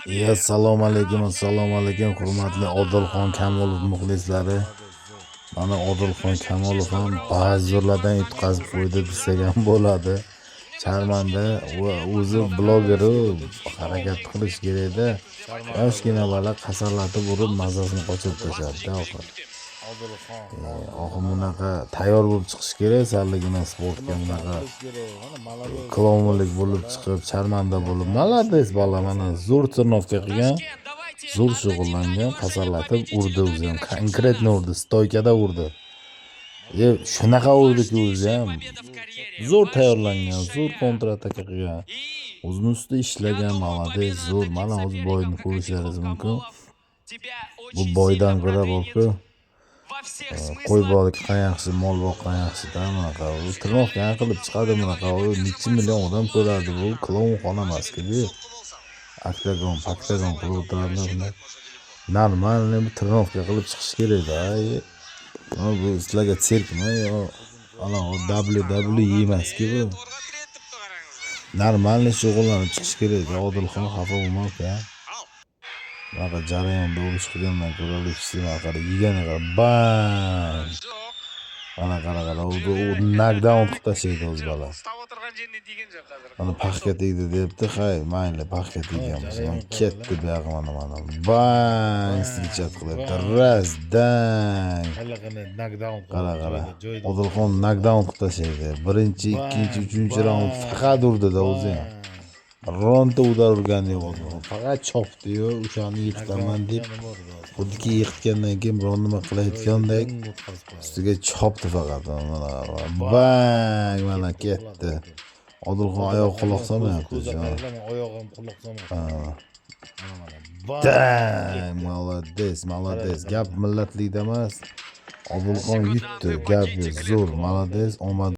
Assalomu alaykum, hurmatli Odilxon Kamolov muxlislari. Mana Odilxon Kamolov ham ba'zi zo'rlardan yutqazib qo'ydi desak ham bo'ladi. Sharmanda va o'zi blogeri harakat qilish kerak-da. Yoshgina bola qasallatib urib mazasini qochirib tashladi oxir. Oxir bunaqa tayyor bo'lib chiqish kerak, salligina sportga bunaqa klonlik bo'lib chiqib, sharmanda bo'lib, malades bola mana zo'r turnovka qilgan, zo'r shug'ullangan, qasallatib urdi o'zi ham, konkretno urdi, stoykada urdi. Shunaqa urdi-ku o'zi ham. Zo'r tayyorlangan, zo'r kontrataka qilgan. O'zini ustida ishlagan, malades, zo'r. Mana o'zi boyni ko'rishlaringiz mumkin. Bu boydan ko'ra bo'lku. Qo'y boqgan yaxshi, mol boqgan yaxshi-da bunaqa. U turnovka qilib chiqadi bunaqa. Necha million odam ko'radi bu klon xona emas-ku. Oktagon qilib o'tiradi. Normalniy bu turnovka qilib chiqish kerak-da. Bu sizlarga sirkmi yo ana WWE emas-ku bu. Normalniy shug'ullanib chiqish kerak. Odilxon xafa bo'lmang-ku. Bunaqa jarayonda urush qilgandan ko'ra qara yegani qara bang. Mana qara u knockdown qilib tashlaydi o'z bola. Mana paxka tegdi debdi, hay, mayli paxka tegamiz. Men ketdi bu yoqqa mana. Bang, stichat qilibdi. Raz, dang. Qara. Odilxon knockdown qilib tashlaydi. Birinchi, ikkinchi, uchinchi raund faqat urdi-da o'zi ham. Ronda udar urgani yo'q. Faqat chopdi-yu, o'shani yiqitaman deb. Xuddiki yiqitgandan keyin biror nima qilayotgandek ustiga chopdi faqat. Mana bang, mana ketdi. Odilxon oyoq quloq solmayapti. Oyog'im quloq solmayapti. Dang, malades. Gap millatlikda emas. Odilxon yutdi, gap zo'r, malades, omad